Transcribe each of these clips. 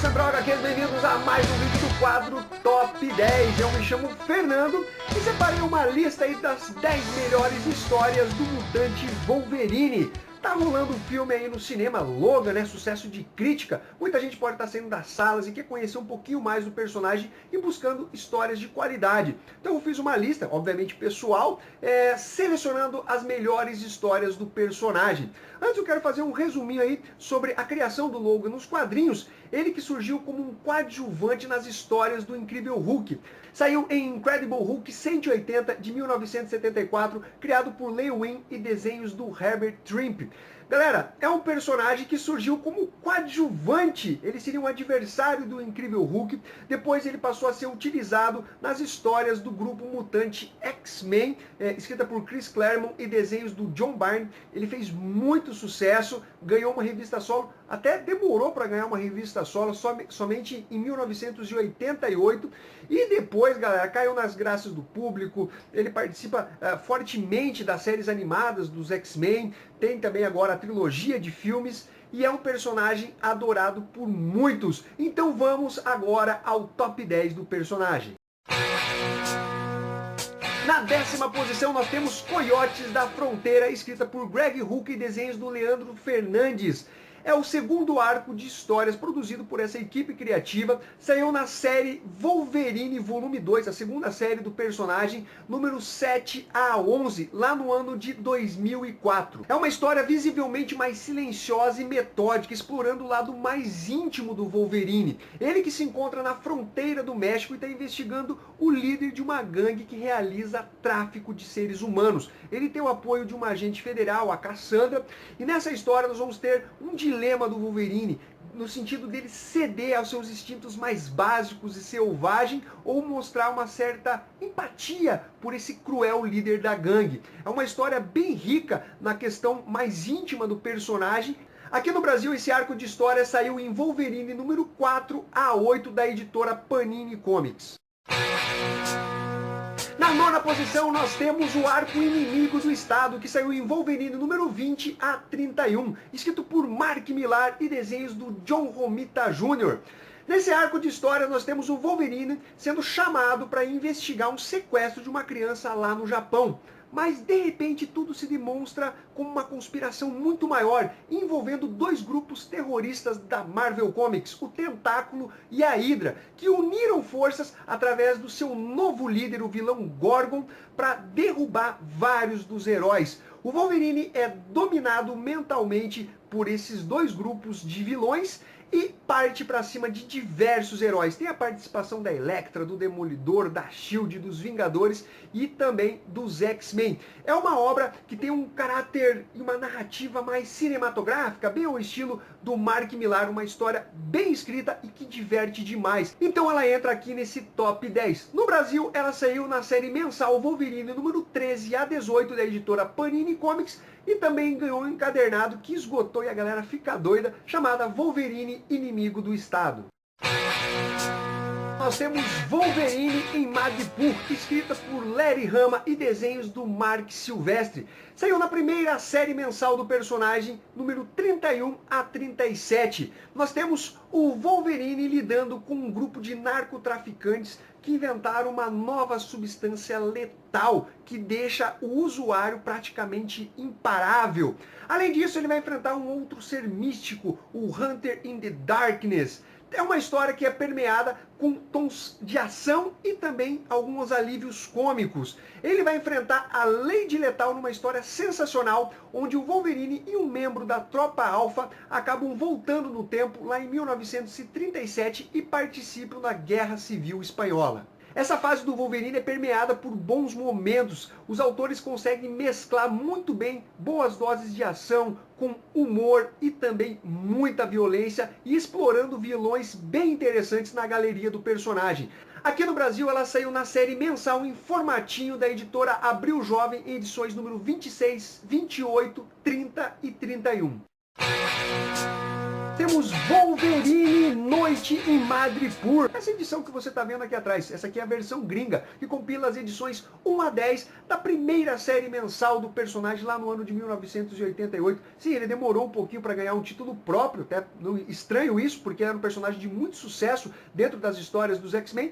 Central HQs, bem-vindos a mais um vídeo do quadro Top 10. Eu me chamo Fernando e separei uma lista aí das 10 melhores histórias do mutante Wolverine. Tá rolando um filme aí no cinema, Logan, né? Sucesso de crítica. Muita gente pode estar saindo das salas e quer conhecer um pouquinho mais do personagem e buscando histórias de qualidade. Então eu fiz uma lista, obviamente pessoal, selecionando as melhores histórias do personagem. Antes eu quero fazer um resuminho aí sobre a criação do Logan nos quadrinhos. Ele que surgiu como um coadjuvante nas histórias do Incrível Hulk. Saiu em Incredible Hulk 180 de 1974, criado por Len Wein e desenhos do Herbert Trimpe. Galera, é um personagem que surgiu como coadjuvante. Ele seria um adversário do Incrível Hulk. Depois ele passou a ser utilizado nas histórias do grupo mutante X-Men, escrita por Chris Claremont e desenhos do John Byrne. Ele fez muito sucesso, ganhou uma revista solo, até demorou para ganhar uma revista solo, somente em 1988. E depois, galera, caiu nas graças do público. Ele participa fortemente das séries animadas dos X-Men. Tem também agora a trilogia de filmes e é um personagem adorado por muitos. Então vamos agora ao top 10 do personagem. Na 10ª posição nós temos Coiotes da Fronteira, escrita por Greg Hook e desenhos do Leandro Fernandes. É o segundo arco de histórias produzido por essa equipe criativa. Saiu na série Wolverine Volume 2, a segunda série do personagem, número 7 a 11, lá no ano de 2004. É uma história visivelmente mais silenciosa e metódica, explorando o lado mais íntimo do Wolverine. Ele que se encontra na fronteira do México e está investigando o líder de uma gangue que realiza tráfico de seres humanos. Ele tem o apoio de uma agente federal, a Cassandra, e nessa história nós vamos ter um dilema do Wolverine, no sentido dele ceder aos seus instintos mais básicos e selvagem, ou mostrar uma certa empatia por esse cruel líder da gangue. É uma história bem rica na questão mais íntima do personagem. Aqui no Brasil, esse arco de história saiu em Wolverine número 4 a 8 da editora Panini Comics. Na 9ª posição nós temos o arco Inimigo do Estado, que saiu em Wolverine número 20 a 31, escrito por Mark Millar e desenhos do John Romita Jr. Nesse arco de história nós temos o Wolverine sendo chamado para investigar um sequestro de uma criança lá no Japão. Mas de repente tudo se demonstra como uma conspiração muito maior, envolvendo dois grupos terroristas da Marvel Comics, o Tentáculo e a Hydra, que uniram forças através do seu novo líder, o vilão Gorgon, para derrubar vários dos heróis. O Wolverine é dominado mentalmente por esses dois grupos de vilões e parte para cima de diversos heróis. Tem a participação da Elektra, do Demolidor, da Shield, dos Vingadores e também dos X-Men. É uma obra que tem um caráter e uma narrativa mais cinematográfica, bem ao estilo do Mark Millar, uma história bem escrita e que diverte demais. Então ela entra aqui nesse top 10. No Brasil, ela saiu na série mensal Wolverine número 13 a 18 da editora Panini Comics e também ganhou um encadernado que esgotou e a galera fica doida, chamada Wolverine Inimigo do Estado. Nós temos Wolverine em Madripoor, escrita por Larry Hama e desenhos do Mark Silvestre. Saiu na primeira série mensal do personagem, número 31 a 37. Nós temos o Wolverine lidando com um grupo de narcotraficantes que inventaram uma nova substância letal que deixa o usuário praticamente imparável. Além disso, ele vai enfrentar um outro ser místico, o Hunter in the Darkness. É uma história que é permeada com tons de ação e também alguns alívios cômicos. Ele vai enfrentar a Lady Letal numa história sensacional, onde o Wolverine e um membro da Tropa Alpha acabam voltando no tempo lá em 1937 e participam da Guerra Civil Espanhola. Essa fase do Wolverine é permeada por bons momentos. Os autores conseguem mesclar muito bem boas doses de ação com humor e também muita violência e explorando vilões bem interessantes na galeria do personagem. Aqui no Brasil ela saiu na série mensal em formatinho da editora Abril Jovem em edições número 26, 28, 30 e 31. Temos Wolverine Noite em Madripoor. Essa edição que você está vendo aqui atrás, essa aqui é a versão gringa, que compila as edições 1 a 10 da primeira série mensal do personagem lá no ano de 1988. Sim, ele demorou um pouquinho para ganhar um título próprio, até estranho isso, porque era um personagem de muito sucesso dentro das histórias dos X-Men.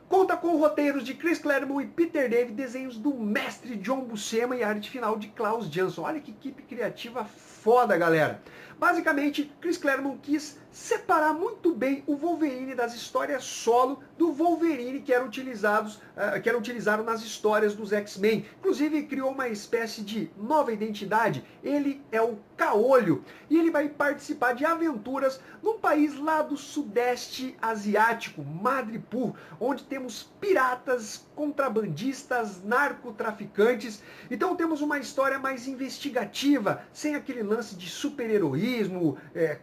Conta com roteiros de Chris Claremont e Peter David, desenhos do mestre John Buscema e arte final de Klaus Jansson. Olha que equipe criativa foda, galera. Basicamente, Chris Claremont quis separar muito bem o Wolverine das histórias solo do Wolverine que eram utilizado nas histórias dos X-Men. Inclusive, criou uma espécie de nova identidade. Ele é o Caolho e ele vai participar de aventuras num país lá do sudeste asiático, Madripoor, onde temos piratas, contrabandistas, narcotraficantes. Então temos uma história mais investigativa, sem aquele lance de super-heroísmo,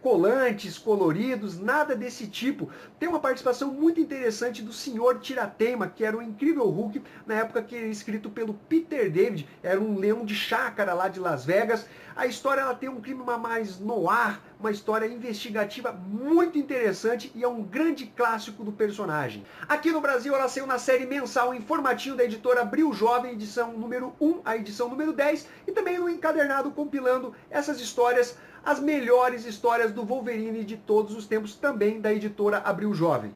colantes, coloridos, nada desse tipo. Tem uma participação muito interessante do Sr. Tiratema, que era o incrível Hulk, na época que era escrito pelo Peter David, era um leão de chácara lá de Las Vegas. A história ela tem um clima mais noir, uma história investigativa muito interessante e é um grande clássico do personagem. Aqui no Brasil ela saiu na série mensal em formatinho da editora Abril Jovem, edição número 1 a edição número 10, e também no encadernado compilando essas histórias, as melhores histórias do Wolverine de todos os tempos, também da editora Abril Jovem.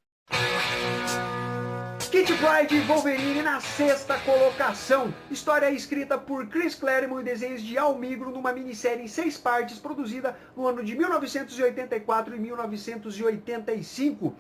Kitty Pryde e Wolverine na 6ª colocação. História escrita por Chris Claremont e desenhos de Almigro numa minissérie em 6 partes, produzida no ano de 1984 e 1985.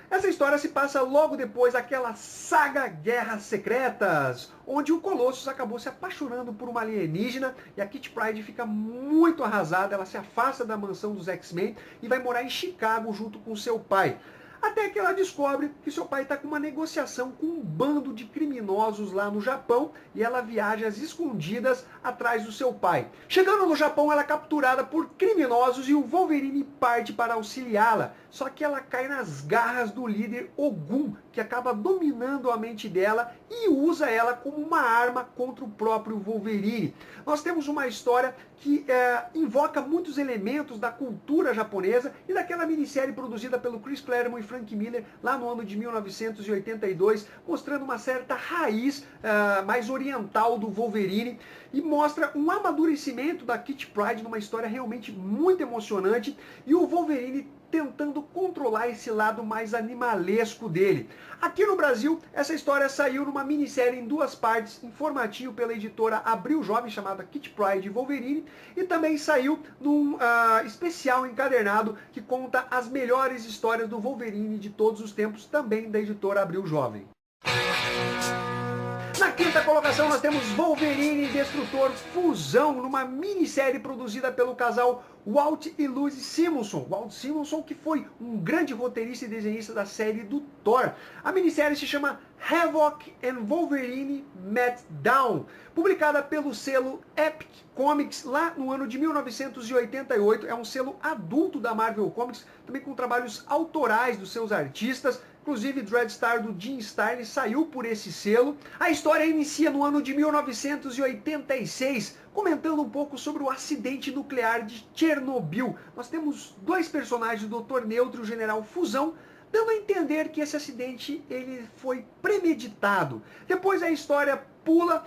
Essa história se passa logo depois daquela saga Guerras Secretas, onde o Colossus acabou se apaixonando por uma alienígena e a Kitty Pryde fica muito arrasada, ela se afasta da mansão dos X-Men e vai morar em Chicago junto com seu pai. Até que ela descobre que seu pai está com uma negociação com um bando de criminosos lá no Japão e ela viaja às escondidas atrás do seu pai. Chegando no Japão, ela é capturada por criminosos e o Wolverine parte para auxiliá-la. Só que ela cai nas garras do líder Ogun, que acaba dominando a mente dela e usa ela como uma arma contra o próprio Wolverine. Nós temos uma história que invoca muitos elementos da cultura japonesa e daquela minissérie produzida pelo Chris Claremont e Frank Miller lá no ano de 1982, mostrando uma certa raiz mais oriental do Wolverine e mostra um amadurecimento da Kitty Pryde numa história realmente muito emocionante e o Wolverine tentando controlar esse lado mais animalesco dele. Aqui no Brasil, essa história saiu numa minissérie em 2 partes, em formatinho pela editora Abril Jovem, chamada Kitty Pryde e Wolverine, e também saiu num especial encadernado que conta as melhores histórias do Wolverine de todos os tempos, também da editora Abril Jovem. Na 5ª colocação nós temos Wolverine e Destrutor Fusão, numa minissérie produzida pelo casal Walt e Louise Simonson. Walt Simonson, que foi um grande roteirista e desenhista da série do Thor. A minissérie se chama Havoc and Wolverine Met Down, publicada pelo selo Epic Comics lá no ano de 1988. É um selo adulto da Marvel Comics, também com trabalhos autorais dos seus artistas. Inclusive, Dreadstar do Jim Starlin saiu por esse selo. A história inicia no ano de 1986, comentando um pouco sobre o acidente nuclear de Chernobyl. Nós temos 2 personagens, o Dr. Neutro e o General Fusão, dando a entender que esse acidente ele foi premeditado. Depois a história pula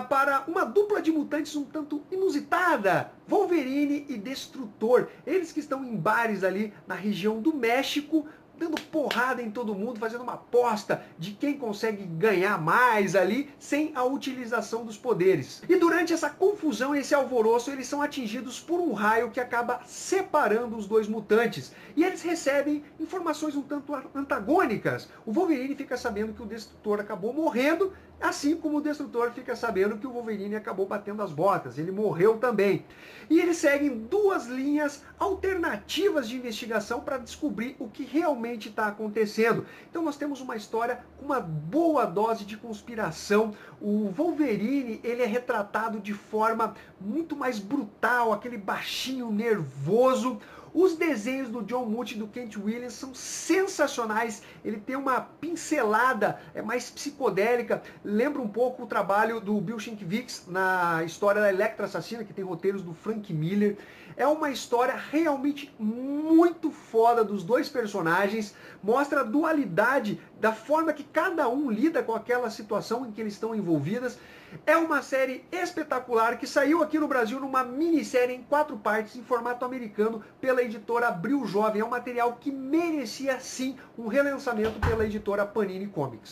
para uma dupla de mutantes um tanto inusitada, Wolverine e Destrutor. Eles que estão em bares ali na região do México, dando porrada em todo mundo, fazendo uma aposta de quem consegue ganhar mais ali sem a utilização dos poderes. E durante essa confusão, esse alvoroço, eles são atingidos por um raio que acaba separando os 2 mutantes. E eles recebem informações um tanto antagônicas. O Wolverine fica sabendo que o Destrutor acabou morrendo, assim como o Destrutor fica sabendo que o Wolverine acabou batendo as botas, ele morreu também. E eles seguem 2 linhas alternativas de investigação para descobrir o que realmente está acontecendo. Então nós temos uma história com uma boa dose de conspiração. O Wolverine ele é retratado de forma muito mais brutal, aquele baixinho nervoso. Os desenhos do John Muth e do Kent Williams são sensacionais. Ele tem uma pincelada mais psicodélica. Lembra um pouco o trabalho do Bill Sienkiewicz na história da Electra Assassina, que tem roteiros do Frank Miller. É uma história realmente muito foda dos dois personagens, mostra a dualidade da forma que cada um lida com aquela situação em que eles estão envolvidas. É uma série espetacular que saiu aqui no Brasil numa minissérie em 4 partes em formato americano pela editora Abril Jovem. É um material que merecia sim um relançamento pela editora Panini Comics.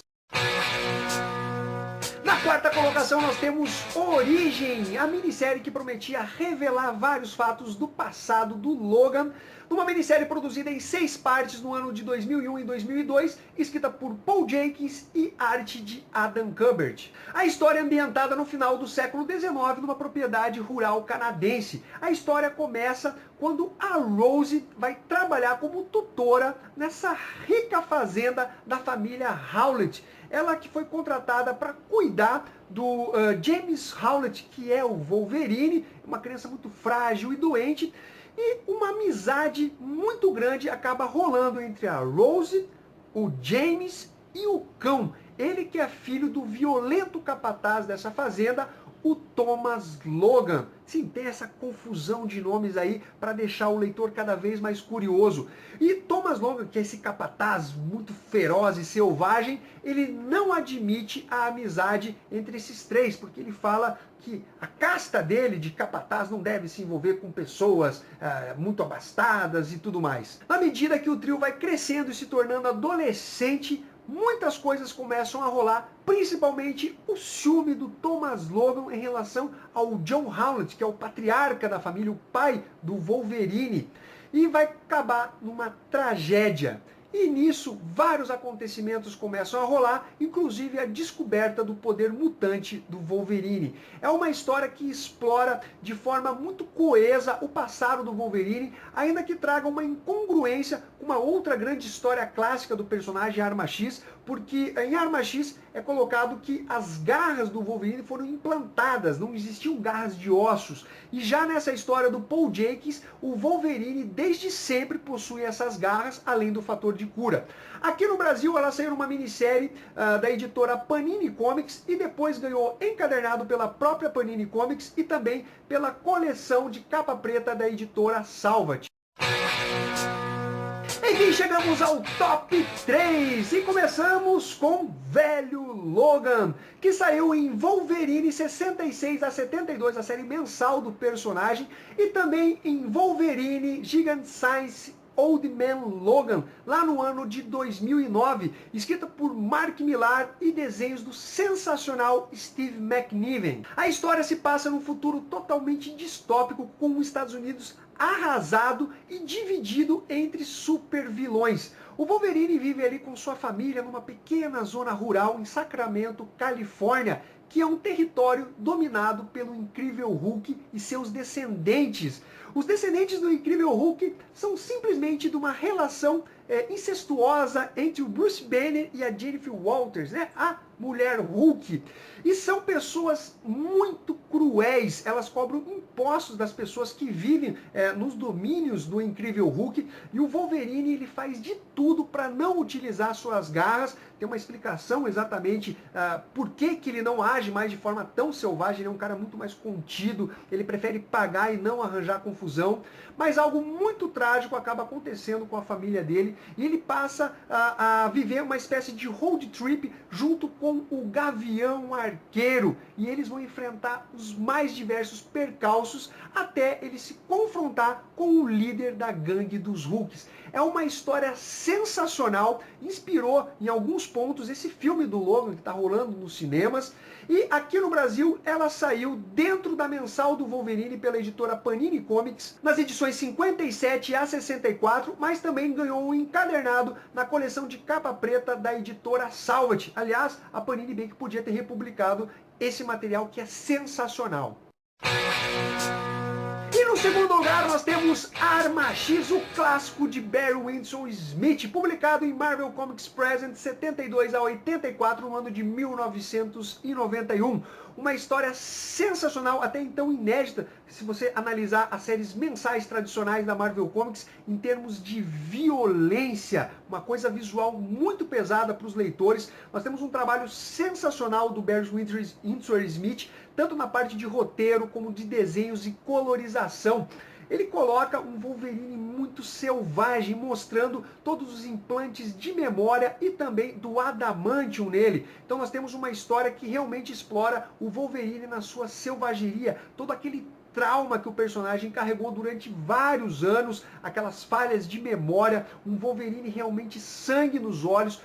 Na quarta colocação nós temos Origem, a minissérie que prometia revelar vários fatos do passado do Logan, numa minissérie produzida em 6 partes no ano de 2001 e 2002, escrita por Paul Jenkins e arte de Adam Kubert. A história é ambientada no final do século XIX, numa propriedade rural canadense. A história começa quando a Rose vai trabalhar como tutora nessa rica fazenda da família Howlett. Ela que foi contratada para cuidar do James Howlett, que é o Wolverine, uma criança muito frágil e doente, e uma amizade muito grande acaba rolando entre a Rose, o James e o cão. Ele que é filho do violento capataz dessa fazenda, o Thomas Logan. Sim, tem essa confusão de nomes aí para deixar o leitor cada vez mais curioso. E Thomas Logan, que é esse capataz muito feroz e selvagem, ele não admite a amizade entre esses três, porque ele fala que a casta dele de capataz não deve se envolver com pessoas muito abastadas e tudo mais. À medida que o trio vai crescendo e se tornando adolescente, muitas coisas começam a rolar, principalmente o ciúme do Thomas Logan em relação ao John Howlett, que é o patriarca da família, o pai do Wolverine, e vai acabar numa tragédia. E nisso, vários acontecimentos começam a rolar, inclusive a descoberta do poder mutante do Wolverine. É uma história que explora de forma muito coesa o passado do Wolverine, ainda que traga uma incongruência com uma outra grande história clássica do personagem Arma X, porque em Arma X é colocado que as garras do Wolverine foram implantadas, não existiam garras de ossos. E já nessa história do Paul Jenkins, o Wolverine desde sempre possui essas garras, além do fator de cura. Aqui no Brasil ela saiu numa minissérie da editora Panini Comics e depois ganhou encadernado pela própria Panini Comics e também pela coleção de capa preta da editora Salvat. Enfim, chegamos ao top 3 e começamos com Velho Logan, que saiu em Wolverine 66 a 72, a série mensal do personagem, e também em Wolverine Gigant Size Old Man Logan, lá no ano de 2009, escrita por Mark Millar e desenhos do sensacional Steve McNiven. A história se passa num futuro totalmente distópico, com os Estados Unidos arrasado e dividido entre supervilões. O Wolverine vive ali com sua família numa pequena zona rural em Sacramento, Califórnia, que é um território dominado pelo Incrível Hulk e seus descendentes. Os descendentes do Incrível Hulk são simplesmente de uma relação incestuosa entre o Bruce Banner e a Jennifer Walters, né? A Mulher Hulk. E são pessoas muito cruéis. Elas cobram impostos das pessoas que vivem nos domínios do Incrível Hulk. E o Wolverine ele faz de tudo para não utilizar suas garras. Tem uma explicação exatamente por que ele não age mais de forma tão selvagem. Ele é um cara muito mais contido. Ele prefere pagar e não arranjar confusão. Mas algo muito trágico acaba acontecendo com a família dele. E ele passa a viver uma espécie de road trip junto com o Gavião Arqueiro. E eles vão enfrentar os mais diversos percalços até ele se confrontar com o líder da gangue dos Hulks. É uma história sensacional, inspirou em alguns pontos esse filme do Logan que está rolando nos cinemas. E aqui no Brasil ela saiu dentro da mensal do Wolverine pela editora Panini Comics, nas edições 57 a 64, mas também ganhou um encadernado na coleção de capa preta da editora Salvat. Aliás, a Panini bem que podia ter republicado esse material que é sensacional. E no segundo lugar nós temos Arma X, o clássico de Barry Windsor Smith, publicado em Marvel Comics Present 72 a 84, no ano de 1991. Uma história sensacional, até então inédita, se você analisar as séries mensais tradicionais da Marvel Comics, em termos de violência, uma coisa visual muito pesada para os leitores. Nós temos um trabalho sensacional do Barry Windsor Smith, tanto na parte de roteiro como de desenhos e colorização. ele coloca um Wolverine muito selvagem, mostrando todos os implantes de memória e também do adamantium nele. Então nós temos uma história que realmente explora o Wolverine na sua selvageria, todo aquele trauma que o personagem carregou durante vários anos, aquelas falhas de memória, um Wolverine realmente sangue nos olhos,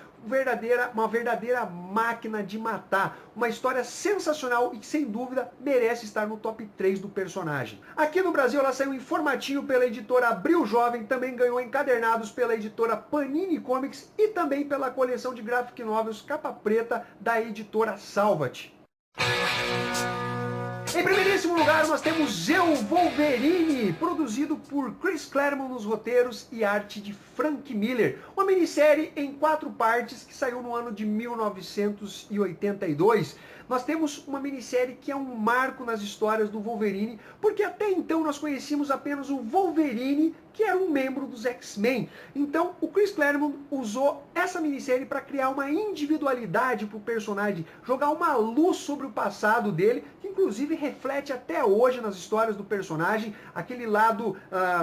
uma verdadeira máquina de matar. Uma história sensacional e que, sem dúvida, merece estar no top 3 do personagem. Aqui no Brasil ela saiu em formatinho pela editora Abril Jovem, também ganhou encadernados pela editora Panini Comics e também pela coleção de graphic novels capa preta da editora Salvat. Em primeiríssimo lugar, nós temos Eu, Wolverine, produzido por Chris Claremont nos roteiros e arte de Frank Miller. Uma minissérie em 4 partes que saiu no ano de 1982. Nós temos uma minissérie que é um marco nas histórias do Wolverine, porque até então nós conhecíamos apenas o Wolverine, que era um membro dos X-Men. Então, o Chris Claremont usou essa minissérie para criar uma individualidade para o personagem, jogar uma luz sobre o passado dele, que inclusive reflete até hoje nas histórias do personagem, aquele lado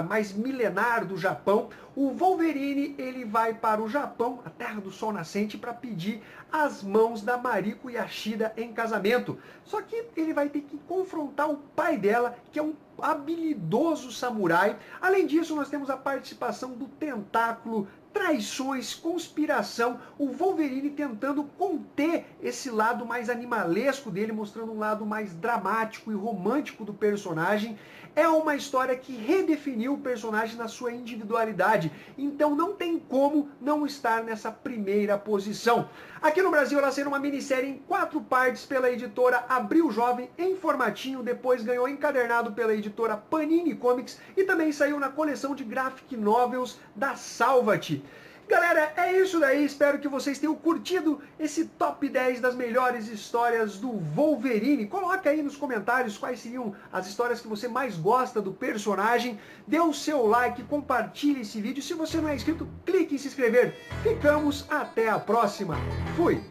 mais milenar do Japão. O Wolverine, ele vai para o Japão, a terra do sol nascente, para pedir as mãos da Mariko Yashida em casamento. Só que ele vai ter que confrontar o pai dela, que é um habilidoso samurai. Além disso, nós temos a participação do Tentáculo, traições, conspiração, o Wolverine tentando conter esse lado mais animalesco dele, mostrando um lado mais dramático e romântico do personagem. É uma história que redefiniu o personagem na sua individualidade, então não tem como não estar nessa primeira posição. Aqui no Brasil ela saiu uma minissérie em 4 partes pela editora Abril Jovem, em formatinho, depois ganhou encadernado pela editora Panini Comics e também saiu na coleção de graphic novels da Salvat. Galera, é isso daí, espero que vocês tenham curtido esse top 10 das melhores histórias do Wolverine. Coloca aí nos comentários quais seriam as histórias que você mais gosta do personagem. Dê o seu like, compartilhe esse vídeo. Se você não é inscrito, clique em se inscrever. Ficamos até a próxima. Fui!